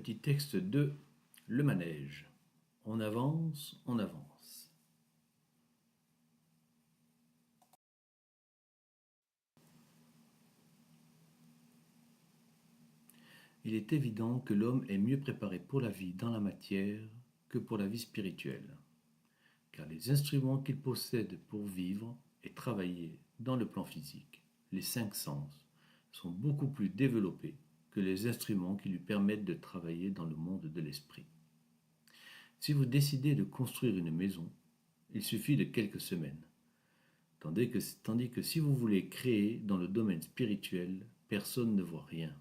Petit texte de Le manège. On avance, on avance. Il est évident que l'homme est mieux préparé pour la vie dans la matière que pour la vie spirituelle, car les instruments qu'il possède pour vivre et travailler dans le plan physique, les 5 sens, sont beaucoup plus développés que les instruments qui lui permettent de travailler dans le monde de l'esprit. Si vous décidez de construire une maison, il suffit de quelques semaines. Tandis que si vous voulez créer dans le domaine spirituel, personne ne voit rien,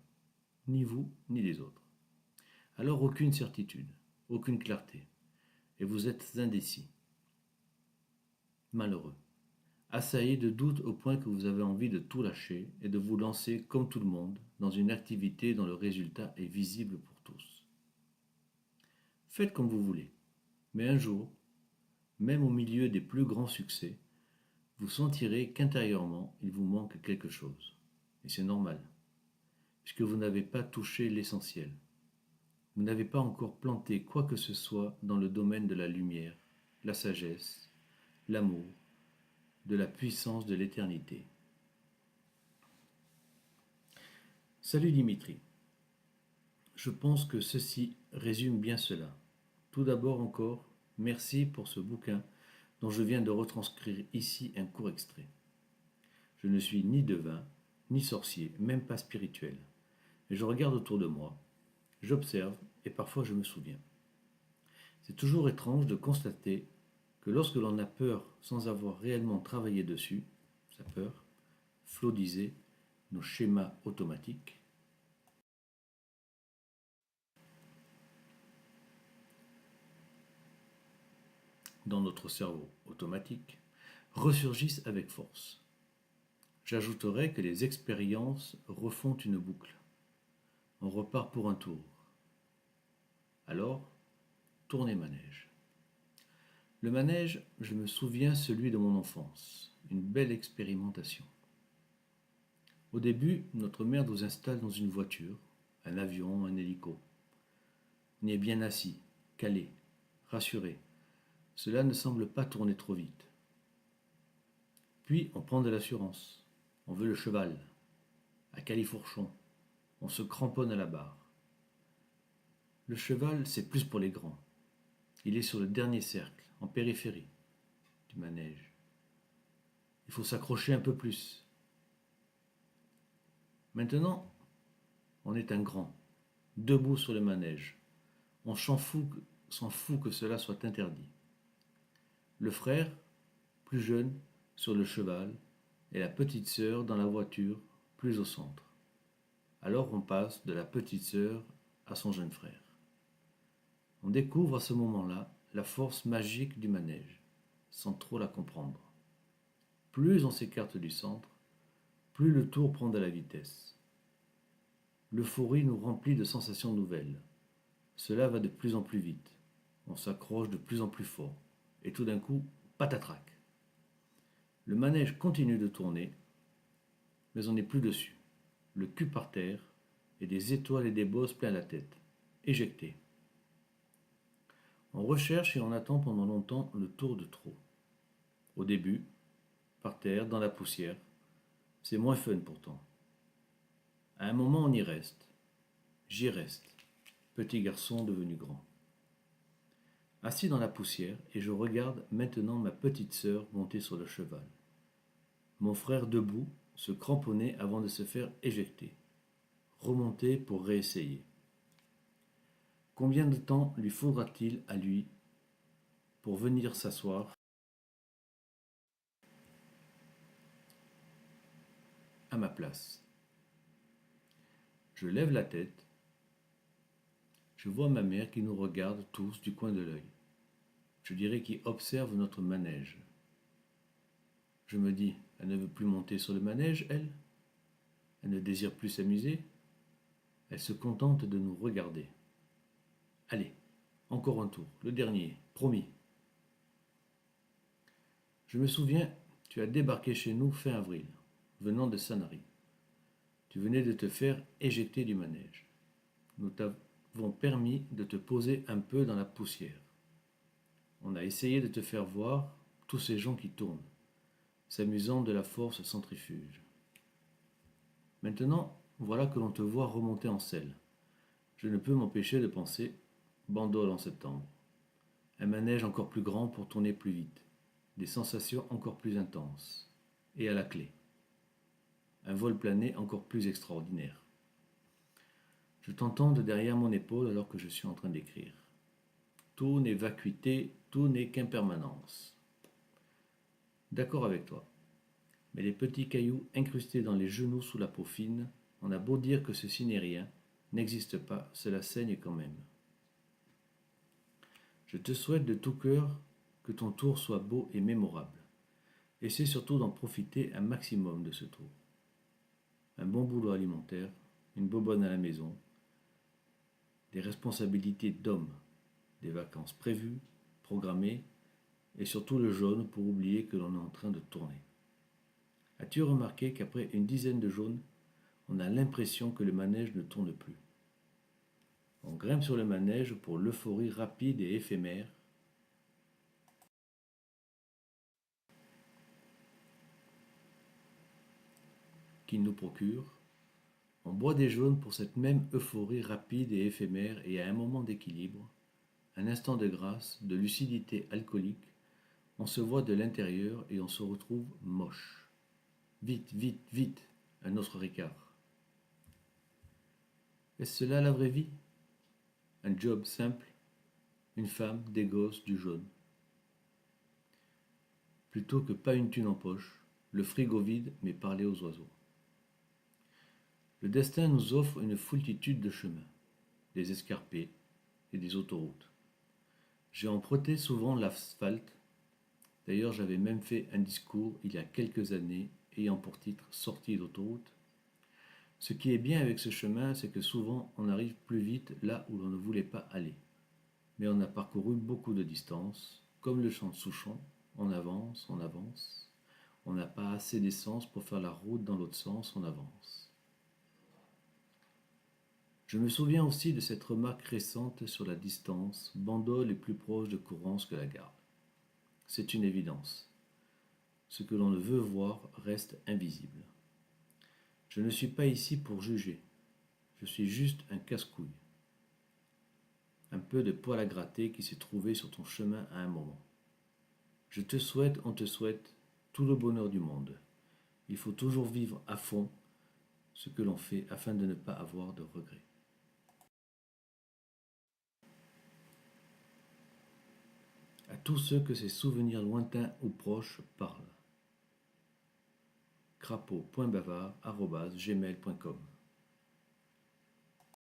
ni vous, ni les autres. Alors aucune certitude, aucune clarté, et vous êtes indécis. Malheureux, assailli de doutes au point que vous avez envie de tout lâcher et de vous lancer comme tout le monde dans une activité dont le résultat est visible pour tous. Faites comme vous voulez, mais un jour, même au milieu des plus grands succès, vous sentirez qu'intérieurement, il vous manque quelque chose. Et c'est normal, puisque vous n'avez pas touché l'essentiel. Vous n'avez pas encore planté quoi que ce soit dans le domaine de la lumière, la sagesse, l'amour, de la puissance de l'éternité. Salut Dimitri. Je pense que ceci résume bien cela. Tout d'abord encore, merci pour ce bouquin dont je viens de retranscrire ici un court extrait. Je ne suis ni devin, ni sorcier, même pas spirituel. Mais je regarde autour de moi, j'observe et parfois je me souviens. C'est toujours étrange de constater que lorsque l'on a peur sans avoir réellement travaillé dessus, sa peur, Flo disait, nos schémas automatiques, dans notre cerveau automatique, ressurgissent avec force. J'ajouterais que les expériences refont une boucle. On repart pour un tour. Alors, tournez manège. Le manège, je me souviens celui de mon enfance, une belle expérimentation. Au début, notre mère nous installe dans une voiture, un avion, un hélico. On y est bien assis, calé, rassuré. Cela ne semble pas tourner trop vite. Puis on prend de l'assurance. On veut le cheval. À califourchon. On se cramponne à la barre. Le cheval, c'est plus pour les grands. Il est sur le dernier cercle, en périphérie du manège. Il faut s'accrocher un peu plus. Maintenant, on est un grand, debout sur le manège. On s'en fout que cela soit interdit. Le frère, plus jeune, sur le cheval, et la petite sœur dans la voiture, plus au centre. Alors on passe de la petite sœur à son jeune frère. On découvre à ce moment-là la force magique du manège, sans trop la comprendre. Plus on s'écarte du centre, plus le tour prend de la vitesse. L'euphorie nous remplit de sensations nouvelles. Cela va de plus en plus vite. On s'accroche de plus en plus fort. Et tout d'un coup, patatrac. Le manège continue de tourner, mais on n'est plus dessus. Le cul par terre, et des étoiles et des bosses plein la tête. Éjecté. On recherche et on attend pendant longtemps le tour de trop. Au début, par terre, dans la poussière, c'est moins fun pourtant. À un moment on y reste. J'y reste, petit garçon devenu grand. Assis dans la poussière, et je regarde maintenant ma petite sœur montée sur le cheval. Mon frère debout, se cramponner avant de se faire éjecter. Remonter pour réessayer. Combien de temps lui faudra-t-il à lui pour venir s'asseoir à ma place? Je lève la tête. Je vois ma mère qui nous regarde tous du coin de l'œil. Je dirais qui observe notre manège. Je me dis, elle ne veut plus monter sur le manège, elle? Elle ne désire plus s'amuser? Elle se contente de nous regarder. Allez, encore un tour, le dernier, promis. Je me souviens, tu as débarqué chez nous fin avril, venant de Sanary. Tu venais de te faire éjecter du manège. Nous vont permis de te poser un peu dans la poussière. On a essayé de te faire voir tous ces gens qui tournent, s'amusant de la force centrifuge. Maintenant, voilà que l'on te voit remonter en selle. Je ne peux m'empêcher de penser Bandol en septembre. Un manège encore plus grand pour tourner plus vite. Des sensations encore plus intenses. Et à la clé, un vol plané encore plus extraordinaire. Je t'entends de derrière mon épaule alors que je suis en train d'écrire. Tout n'est vacuité, tout n'est qu'impermanence. D'accord avec toi. Mais les petits cailloux incrustés dans les genoux sous la peau fine, on a beau dire que ceci n'est rien, n'existe pas, cela saigne quand même. Je te souhaite de tout cœur que ton tour soit beau et mémorable. Essaie surtout d'en profiter un maximum de ce tour. Un bon boulot alimentaire, une bobonne à la maison, des responsabilités d'homme, des vacances prévues, programmées, et surtout le jaune pour oublier que l'on est en train de tourner. As-tu remarqué qu'après une dizaine de jaunes, on a l'impression que le manège ne tourne plus? On grimpe sur le manège pour l'euphorie rapide et éphémère qu'il nous procure. On boit des jaunes pour cette même euphorie rapide et éphémère et à un moment d'équilibre, un instant de grâce, de lucidité alcoolique, on se voit de l'intérieur et on se retrouve moche. Vite, vite, vite, un autre Ricard. Est-ce cela la vraie vie? Un job simple, une femme, des gosses, du jaune. Plutôt que pas une thune en poche, le frigo vide mais parler aux oiseaux. Le destin nous offre une foultitude de chemins, des escarpés et des autoroutes. J'ai emprunté souvent l'asphalte. D'ailleurs, j'avais même fait un discours il y a quelques années ayant pour titre Sortie d'autoroute. Ce qui est bien avec ce chemin, c'est que souvent on arrive plus vite là où l'on ne voulait pas aller. Mais on a parcouru beaucoup de distance, comme le chant de Souchon, on avance, on avance. On n'a pas assez d'essence pour faire la route dans l'autre sens, on avance. Je me souviens aussi de cette remarque récente sur la distance, Bandol est plus proche de Courrance que la Garde. C'est une évidence. Ce que l'on ne veut voir reste invisible. Je ne suis pas ici pour juger. Je suis juste un casse-couille. Un peu de poil à gratter qui s'est trouvé sur ton chemin à un moment. Je te souhaite, on te souhaite tout le bonheur du monde. Il faut toujours vivre à fond ce que l'on fait afin de ne pas avoir de regrets. À tous ceux que ces souvenirs lointains ou proches parlent. crapaud.bavard@gmail.com